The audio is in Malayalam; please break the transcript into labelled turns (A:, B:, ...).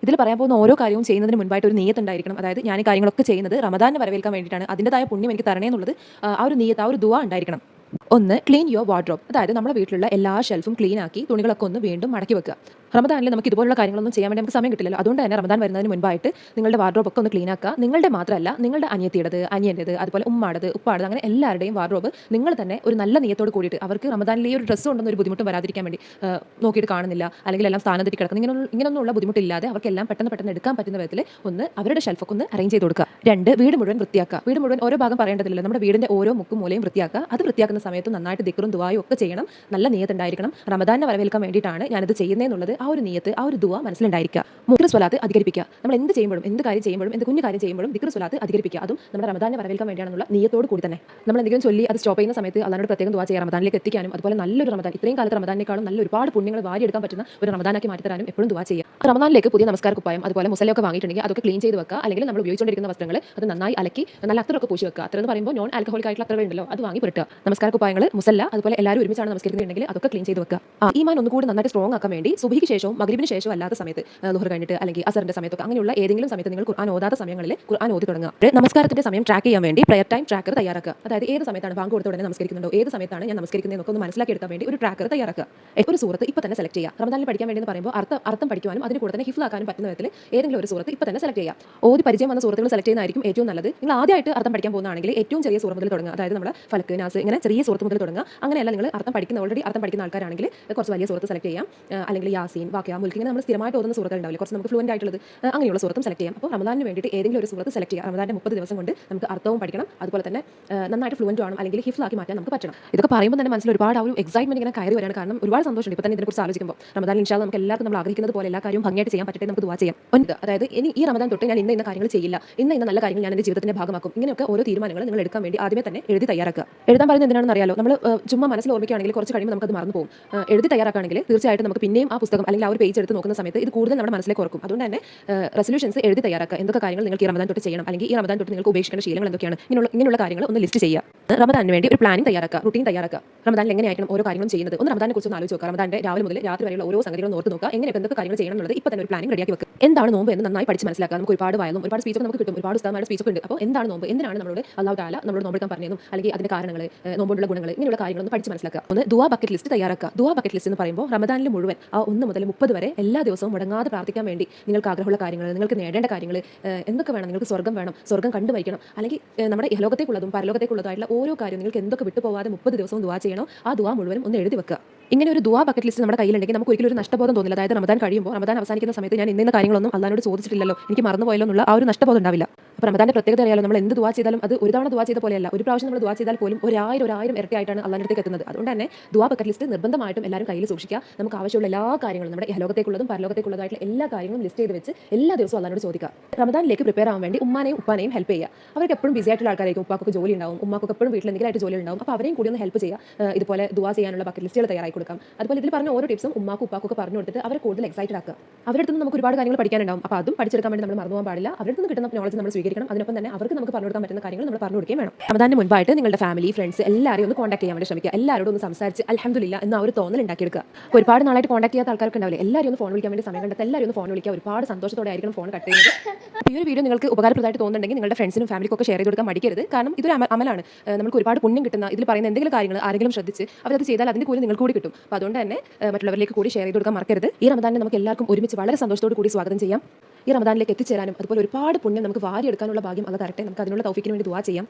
A: ഇതിൽ പറയാൻ പോകുന്ന ഓരോ കാര്യവും ചെയ്യുന്നതിന് മുൻപായിട്ട് ഒരു നിയത്ത് ഉണ്ടായിരിക്കണം. അതായത് ഞാൻ ഈ കാര്യങ്ങളൊക്കെ ചെയ്യുന്നത് റമദാനെ വരവേൽക്കാൻ വേണ്ടിയിട്ടാണ്, അതിൻ്റെതായ പുണ്യം എനിക്ക് തരണേ എന്നുള്ളത് ആ ഒരു നിയത്ത്, ആ ഒരു ദുആ ഉണ്ടായിരിക്കണം. ഒന്ന്, ക്ലീൻ യുവർ വാർഡ്രോബ്. അതായത് നമ്മുടെ വീട്ടിലുള്ള എല്ലാ ഷെൽഫും ക്ലീൻ ആക്കി തുണികളൊക്കെ ഒന്ന് വീണ്ടും മടക്കി വെക്കുക. റമദാനിൽ നമുക്ക് ഇതുപോലുള്ള കാര്യങ്ങളൊന്നും ചെയ്യാൻ വേണ്ടി നമുക്ക് സമയം കിട്ടില്ലല്ലോ. അതുകൊണ്ട് തന്നെ റമദാൻ വരുന്നതിന് മുൻപായിട്ട് നിങ്ങളുടെ വാർഡ്രോബ് ഒക്കെ ഒന്ന് ക്ലീൻ ആക്കുക. നിങ്ങളുടെ മാത്രമല്ല, നിങ്ങളുടെ അനിയത്തിയുടേത്, അനിയൻ്റേത്, അതുപോലെ ഉമ്മാടത്, ഉപ്പാടത്, അങ്ങനെ എല്ലാവരുടെയും വാർഡ്രോബ് നിങ്ങൾ തന്നെ ഒരു നല്ല നിയത്തോട് കൂടിയിട്ട് അവർക്ക് റമദാനിൽ ഈ ഒരു ഡ്രസ്സ് കൊണ്ടൊന്നും ഒരു ബുദ്ധിമുട്ടും വരാതിരിക്കാൻ വേണ്ടി നോക്കിയിട്ട് കാണുന്നില്ല, അല്ലെങ്കിൽ എല്ലാം സ്ഥാനം തെറ്റി കിടക്കുന്നു, ഇങ്ങനെയൊന്നുള്ള ബുദ്ധിമുട്ടില്ലാതെ അവർക്കെല്ലാം പെട്ടെന്ന് എടുക്കാൻ പറ്റുന്ന വിധത്തിൽ ഒന്ന് അവരുടെ ഷെൽഫൊക്കെ ഒന്ന് അറേഞ്ച് ചെയ്ത് കൊടുക്കുക. രണ്ട്, വീട് മുഴുവൻ വൃത്തിയാക്കുക. വീട് മുഴുവൻ ഓരോ ഭാഗം പറയേണ്ടതില്ല, നമ്മുടെ വീടിൻ്റെ ഓരോ മുക്കും മൂലയും വൃത്തിയാക്കുക. അത് വൃത്തിയാക്കുന്ന സമയത്ത് നന്നായിട്ട് ദിക്റും ദുആയും ഒക്കെ ചെയ്യണം. നല്ല നിയത്ത് ഉണ്ടായിരിക്കണം. റമദാനെ വരവേൽക്കാൻ വേണ്ടിയിട്ടാണ് ഞാനിത് ചെയ്യുന്നതെന്നുള്ളത് ആ ഒരു നിയത്ത്, ആ ഒരു ദുആ മനസ്സിലുണ്ടായിരിക്കുക. ദിക്ർ സ്വലാത്ത് അധികരിപ്പിക്കുക. നമ്മൾ എന്ത് ചെയ്യുമ്പോഴും, എന്ത് കാര്യം ചെയ്യുമ്പോഴും, എന്ത് കുഞ്ഞു കാര്യം ചെയ്യുമ്പോഴും ദിക്ർ സ്വലാത്ത് അധികരിപ്പിക്കുക. അതും നമ്മുടെ റമദാനെ വരവേൽക്കാൻ വേണ്ടിയാണെന്നുള്ള നിയത്തോട് കൂടി തന്നെ നമ്മൾ എന്തെങ്കിലും ചൊല്ലി അത് സ്റ്റോപ്പ് ചെയ്യുന്ന സമയത്ത് അല്ലാണ്ട് പ്രത്യേകം ദുആ ചെയ്യുക, റമദാനിലേക്ക് എത്തിക്കാനും അതുപോലെ നല്ലൊരു റമദാൻ, ഇത്രയും കാലത്ത് റമദാനേക്കാളും നല്ല ഒരുപാട് പുണ്യങ്ങൾ വാരിയെടുക്കാൻ പറ്റുന്ന ഒരു റമദാനാക്കി മാറ്റിത്തരാനും എപ്പോഴും ദുആ ചെയ്യുക. റമദാനിലേക്ക് പുതിയ നമസ്കാര കുപ്പായം അതുപോലെ മുസല്ലയൊക്കെ വാങ്ങിയിട്ടുണ്ടെങ്കിൽ അതൊക്കെ ക്ലീൻ ചെയ്ത് വെക്കുക. അല്ലെങ്കിൽ നമ്മൾ ഉപയോഗിച്ചുകൊണ്ടിരിക്കുന്ന വസ്ത്രങ്ങൾ അത് നന്നായി അലക്കി നല്ല അത്തറൊക്കെ പൂശി വെക്കുക. അത്ര എന്ന് പറയുമ്പോൾ നോൺ ആൽക്കഹോളിക് ആയിട്ടുള്ള അത്ര ഉണ്ടല്ലോ, അത് വാങ്ങി പുരട്ടുക. നമസ്കാര കുപ്പായങ്ങൾ, മുസല്ല, അതുപോലെ എല്ലാവരും ഒരുമിച്ചാണ് നമസ്കരിക്കുന്നുണ്ടെങ്കിൽ അതൊക്കെ ക്ലീൻ ചെയ്ത് വെക്കുക. ഈമാൻ ഒന്നുകൂടി നന്നായിട്ട് സ്ട്രോങ് ആക്കാൻ വേണ്ടി സുബഹിക്ക് ശേഷവും മഗ്രിബിന് ശേഷവും അല്ലാത്ത സമയത്ത്, ളുഹർ കഴിഞ്ഞിട്ട് അല്ലെങ്കിൽ അസറിന്റെ സമയത്തൊക്കെ, അങ്ങനെയുള്ള ഏതെങ്കിലും സമയത്ത് നിങ്ങൾ ഖുർആൻ ഓതാത്ത സമയങ്ങളിൽ ഖുർആൻ ഓതി തുടങ്ങുക. നമസ്കാരത്തിന്റെ സമയം ട്രാക്ക് ചെയ്യാൻ വേണ്ടി പ്രയർ ടൈം ട്രാക്കർ തയ്യാറാക്കുക. അതായത് ഏത് സമയത്താണ് ബാങ്ക് കൊടുത്ത ഉടനെ നമസ്കരിക്കുന്നുണ്ടോ, ഏത് സമയത്താണ് ഞാൻ നമസ്കരിക്കുന്നതെന്നൊക്കെ ഒന്ന് മനസ്സിലാക്കി എടുക്കാൻ വേണ്ടി ഒരു ട്രാക്കർ തയ്യാറാക്കുക. ഒരു സൂറത്ത് ഇപ്പോൾ തന്നെ സെലക്ട് ചെയ്യുക. റമദാനിൽ പഠിക്കാൻ വേണ്ടി എന്ന് പറയുമ്പോൾ അർത്ഥം പഠിക്കാനും അതിന് കൂടെ തന്നെ ഹിഫ്ള് ആക്കാനും പറ്റുന്ന വിധത്തിൽ ഏതെങ്കിലും ഒരു സൂറത്ത് ഇപ്പോൾ തന്നെ സെലക്ട് ചെയ്യുക. ഓതി പരിചയം വന്ന സൂറത്തുകൾ സെലക്ട് ചെയ്യുന്നതായിരിക്കും ഏറ്റവും നല്ലത്. നിങ്ങൾ ആദ്യമായിട്ട് അർത്ഥം പഠിക്കാൻ പോകുന്നതാണെങ്കിൽ ഏറ്റവും ചെറിയ സൂറത്ത് മുതൽ തുടങ്ങുക. അതായത് നമ്മൾ ഫലക്ക്, നാസ്, ഇങ്ങനെ ചെറിയ സൂറത്ത് മുതൽ തുടങ്ങുക. അങ്ങനെയല്ല, നിങ്ങൾ ഓൾറെഡി അർത്ഥം പഠിക്കുന്ന ആൾക്കാരാണെങ്കിൽ കുറച്ച് വലിയ സൂറത്ത് സെലക്ട് ചെയ്യാം. അല്ലെങ്കിൽ യാസീൻ, വാഖിയ, മുൽക്ക്, ഇങ്ങനെ നമ്മൾ സ്ഥിരമായിട്ട് ഓതുന്ന സൂറത്തുകൾ ഉണ്ടാവില്ല, കുറച്ച് നമുക്ക് ഫ്ലുവൻ്റ് ആയിട്ടുള്ളത്, അങ്ങനെയുള്ള സൂറത്തും സെലക്ട് ചെയ്യാം. അപ്പോൾ റമദാനിന് വേണ്ടിയിട്ട് ഏതെങ്കിലും ഒരു സൂറത്ത് സെലക്ട് ചെയ്യുക. റമദാന്റെ 30 ദിവസം കൊണ്ട് നമുക്ക് അർത്ഥവും പഠിക്കണം, അതുപോലെ തന്നെ നന്നായിട്ട് ഫ്ലുവൻ്റ് ആണോ അല്ലെങ്കിൽ ഹിഫ്ളാക്കി മാറ്റാൻ നമുക്ക് പറ്റണം. ഇതൊക്കെ പറയുമ്പോൾ തന്നെ മനസ്സിൽ ഒരുപാട് ആ ഒരു എക്സൈറ്റ്മെന്റ് ഇങ്ങനെ കയറി വരാണ്. കാരണം ഒരുപാട് സന്തോഷമുണ്ട് ഇപ്പോൾ തന്നെ ഇതിനെക്കുറിച്ച് ആലോചിക്കുമ്പോൾ. റമദാൻ ഇൻഷാ അല്ലാഹ് നമുക്ക് എല്ലാവർക്കും നമ്മൾ ആഗ്രഹിക്കുന്നത് പോലെ എല്ലാ കാര്യവും ഭംഗിയായിട്ട് ചെയ്യാൻ പറ്റട്ടെ, നമുക്ക് ദുആ ചെയ്യാം. അതായത് ഇനി ഈ റമദാൻ തൊട്ട് ഞാൻ ഇന്ന കാര്യങ്ങൾ ചെയ്യില്ല, ഇന്ന നല്ല കാര്യങ്ങൾ ഞാൻ എൻ്റെ ജീവിതത്തിന്റെ ഭാഗമാക്കും, ഇങ്ങനെയൊക്കെ ഓരോ തീരുമാനങ്ങൾ നിങ്ങൾ എടുക്കാൻ വേണ്ടി ആദ്യമേ തന്നെ എഴുതി തയ്യാറാക്കുക. എഴുതാൻ പറയുന്നത് എന്തിനാണെന്ന് അറിയാലോ, നമ്മൾ ചുമ്മാ മനസ്സിൽ ഓർമ്മിക്കുകയാണെങ്കിൽ കുറച്ച് കഴിയുമ്പോൾ നമുക്കത് മറന്നു പോകും. എഴുതി തയ്യാറാക്കുകയാണെങ്കിൽ തീർച്ചയായിട്ടും നമുക്ക് പിന്നെയും ആ പുസ്തകം അല്ലെങ്കിൽ ആ ഒരു പേജ് എടുത്ത് നോക്കുന്ന സമയത്ത് ഇത് കൂടുതൽ നമ്മുടെ മനസ്സിലേക്ക് ഓർക്കും. അതുകൊണ്ട് തന്നെ റെസൊല്യൂഷൻസ് എഴുതി തയ്യാറാക്കുക. എന്തൊക്കെ കാര്യങ്ങൾ നിങ്ങൾക്ക് ഈ റമദാൻ തൊട്ട് ചെയ്യണം, അല്ലെങ്കിൽ ഈ റമദാൻ തൊട്ട് നിങ്ങൾക്ക് ഉപേക്ഷിക്കേണ്ട ശീലങ്ങൾ എന്തൊക്കെയാണ്, ഇങ്ങനെയുള്ള കാര്യങ്ങൾ ഒന്ന് ലിസ്റ്റ് ചെയ്യുക. റമദാനിന് വേണ്ടി ഒരു പ്ലാനിംഗ് തയ്യാറാക്കുക, റുട്ടീൻ തയ്യാറാക്കുക. റമദാനിൽ എങ്ങനെയായിരിക്കും ഓരോ കാര്യങ്ങളും ചെയ്യുന്നത്, ഒന്ന് റമദാനെ കുറിച്ച് ആലോചിച്ച് നോക്കുക. റമദാന്റെ രാവിലെ മുതൽ രാത്രി വരെയുള്ള ഓരോ സംഗതികളും ഓർത്ത് നോക്കുക. എങ്ങനെയൊക്കെ എന്തൊക്കെ കാര്യങ്ങൾ ചെയ്യണം എന്നുള്ളത് ഇപ്പോൾ തന്നെ ഒരു പ്ലാനിംഗ് റെഡിയാക്കി വെക്കുക. എന്താണ് നോമ്പ് എന്ന് നന്നായി പഠിച്ച് മനസ്സിലാക്കുക. നമുക്ക് ഒരുപാട് വായനയും ഒരുപാട് സ്പീച്ചൊക്കെ നമുക്ക് കിട്ടും, ഒരുപാട് ഉസ്താദുമാരുടെ സ്പീച്ചൊക്കെ ഉണ്ട്. അപ്പോൾ എന്താണ് നോമ്പ്, എന്തിനാണ് നമ്മളോട് അല്ലാഹു തആല നമ്മളോട് നോമ്പെടുക്കാൻ പറഞ്ഞതും, അല്ലെങ്കിൽ അതിന്റെ കാരണങ്ങൾ, നോമ്പുള്ള ഗുണങ്ങൾ, ഇങ്ങനെയുള്ള കാര്യങ്ങളൊന്ന് പഠിച്ച് മനസ്സിലാക്കുക. ഒന്ന്, ദുആ ബക്കറ്റ് ലിസ്റ്റ് തയ്യാറാക്കുക. ദുആ ബക്കറ്റ് ലിസ്റ്റ് എന്ന് പറയുമ്പോൾ റമദാനിൽ മുഴുവൻ ആ 1 മുതൽ 30 വരെ എല്ലാ ദിവസവും മുടങ്ങാതെ പ്രാർത്ഥിക്കാൻ വേണ്ടി നിങ്ങൾക്ക് ആഗ്രഹമുള്ള കാര്യങ്ങൾ, നിങ്ങൾക്ക് നേടേണ്ട കാര്യങ്ങൾ, എന്തൊക്കെ വേണം, നിങ്ങൾക്ക് സ്വർഗ്ഗം വേണം, സ്വർഗ്ഗം കണ്ടുവയ്ക്കണം, അല്ലെങ്കിൽ നമ്മുടെ ഇഹലോകത്തേക്കുള്ളതും പരലോകത്തേക്കുള്ളതായിട്ടുള്ള ഓരോ കാര്യം നിങ്ങൾക്ക് എന്തൊക്കെ വിട്ടുപോകാതെ 30 ദിവസവും ദുആ ചെയ്യണോ ആ ദുആ മുഴുവനും ഒന്ന് എഴുതി വെക്കുക. ഇങ്ങനെ ഒരു ദുആ ബക്കറ്റ് ലിസ്റ്റ് നമ്മുടെ കയ്യിലുണ്ടെങ്കിൽ നമുക്ക് ഒരിക്കലും ഒരു നഷ്ടബോധം തോന്നില്ല. അതായത് റമദാൻ കഴിയുമ്പോൾ, റമദാൻ അവസാനിക്കുന്ന സമയത്ത് ഞാൻ ഇന്ന കാര്യങ്ങളൊന്നും അല്ലാഹുവോട് ചോദിച്ചിട്ടില്ലല്ലോ, എനിക്ക് മറന്നുപോയല്ലോ എന്നുള്ള ആ ഒരു നഷ്ടബോധം ഉണ്ടാവില്ല. അപ്പോൾ റമദാന്റെ പ്രത്യേകത അറിയാലോ, നമ്മൾ എന്ത് ദുആ ചെയ്താലും അത് ഒരു തവണ ദുആ ചെയ്ത പോലെയല്ല, ഒരു പ്രാവശ്യം നമ്മൾ ദുആ ചെയ്താൽ പോലും 1000 ഇരട്ടിയായിട്ടാണ് അല്ലാഹുവിന്റെ അടുത്തേക്ക് എത്തുന്നത്. അതുകൊണ്ട് തന്നെ ദുആ ബക്കറ്റ് ലിസ്റ്റ് നിർബന്ധമായിട്ടും എല്ലാവരും കയ്യിൽ സൂക്ഷിക്കുക. നമുക്ക് ആവശ്യമുള്ള എല്ലാ കാര്യങ്ങളും, നമ്മുടെ ഇഹലോകത്തേക്കുള്ളതും പരലോകത്തേക്കുള്ളതായിട്ടുള്ള എല്ലാ കാര്യങ്ങളും ലിസ്റ്റ് ചെയ്ത് വെച്ച് എല്ലാ ദിവസവും അല്ലാഹുവോട് ചോദിക്കുക. റമദാനിലേക്ക് പ്രിപ്പയർ ആവാൻ വേണ്ടി ഉമ്മാനെയും ഉപ്പാനെയും ഹെൽപ്പ് ചെയ്യുക. അവർക്ക് എപ്പോഴും ബിസി ആയിട്ടുള്ള ആൾക്കാരായിരിക്കും. ഉപ്പാക്കൊക്കെ ജോലി ഉണ്ടാവും, ഉമ്മാക്കൊക്കെ എപ്പോഴും വീട്ടിൽ എന്തെങ്കിലും ജോലി ഉണ്ടാവും. അപ്പോൾ അവരെയും കൂടി ഒന്ന് ഹെൽപ്പ് ചെയ്യുക. ഇതുപോലെ ദുആ ചെയ്യാനുള്ള ബക്കറ്റ് ലിസ്റ്റുകൾ തയ്യാറാക്കി കൊടുക്കാം. അതുപോലെ ഇതിൽ പറഞ്ഞ ഓരോ ടിപ്സും ഉമ്മാക്കും ഉപ്പാക്കൊക്കെ പറഞ്ഞു കൊടുത്തിട്ട് അവരെ കൂടുതൽ എക്സൈറ്റഡ് ആക്കുക. അവരുടെ അടുത്ത് നമുക്ക് ഒരുപാട് കാര്യങ്ങൾ പഠിക്കാനുണ്ടാവും. അപ്പോൾ അതും പഠിച്ചെടുക്കാൻ വേണ്ടി നമ്മൾ മറന്നു പോകാൻ പാടില്ല. അവരുടെ നിന്ന് കിട്ടുന്ന നോളജ് നമ്മൾ സ്വീകരിക്കണം. അതിനൊപ്പം തന്നെ അവർക്ക് നമുക്ക് പറഞ്ഞു കൊടുക്കാൻ പറ്റുന്ന കാര്യങ്ങൾ നമ്മൾ പറഞ്ഞു കൊടുക്കുകയും വേണം. റമദാനിന് മുൻപായിട്ട് നിങ്ങളുടെ ഫാമിലി, ഫ്രണ്ട്സ് എല്ലാവരെയും ഒന്ന് കോൺടാക്ട് ചെയ്യാൻ വേണ്ടി ശ്രമിക്കുക. എല്ലാവരോടും ഒന്ന് സംസാരിച്ച് അൽഹംദുലില്ലാ എന്ന ഒരു തോന്നൽ ഉണ്ടാക്കിയെടുക്കുക. ഒരുപാട് നാളായിട്ട് കോൺടാക്ട് ചെയ്യാത്ത ആൾക്കാർക്ക് ഉണ്ടാവില്ല, എല്ലാവരും ഒന്ന് ഫോൺ വിളിക്കാൻ വേണ്ടി സമയം കണ്ടെത്തി എല്ലാവരും ഒന്ന് ഫോൺ വിളിക്കുക. ഒരുപാട് സന്തോഷത്തോടെ ആയിരിക്കും ഫോൺ കട്ട് ചെയ്യുന്നത്. ഈ ഒരു വീഡിയോ നിങ്ങൾക്ക് ഉപകാരപ്രദമായിട്ട് തോന്നുന്നുണ്ടെങ്കിൽ നിങ്ങളുടെ ഫ്രണ്ട്സിനും ഫാമിലിക്കും ഒക്കെ ഷെയർ ചെയ്ത് കൊടുക്കാൻ മടിക്കരുത്. കാരണം ഇതൊരു അമലാണ്, നമുക്ക് ഒരുപാട് പുണ്യം കിട്ടുന്ന, ഇതിൽ പറയുന്ന എന്തെങ്കിലും കാര്യങ്ങൾ ആരെങ്കിലും ശ്രദ്ധിച്ച് അവരത് ചെയ്താൽ അതിന്റെ കൂലി നിങ്ങൾക്ക് കൂടി കിട്ടും. അപ്പോൾ അതുകൊണ്ട് തന്നെ മറ്റുള്ളവരിലേക്ക് കൂടി ഷെയർ ചെയ്ത് കൊടുക്കാൻ മറക്കരുത്. ഈ റമദാനിനെ നമുക്ക് എല്ലാവർക്കും ഒരുമിച്ച് വളരെ സന്തോഷത്തോട് കൂടി സ്വാഗതം ചെയ്യാം. ഈ റമദാനിലേക്ക് എത്തിച്ചേരാനും അതുപോലെ ഒരുപാട് പുണ്യം നമുക്ക് വാരിയെടുക്കാനുള്ള ഭാഗ്യം അല്ലാഹു തരട്ടെ. നമുക്ക് അതിനുള്ള തൗഫീക്കിന് വേണ്ടി ദുആ ചെയ്യാം.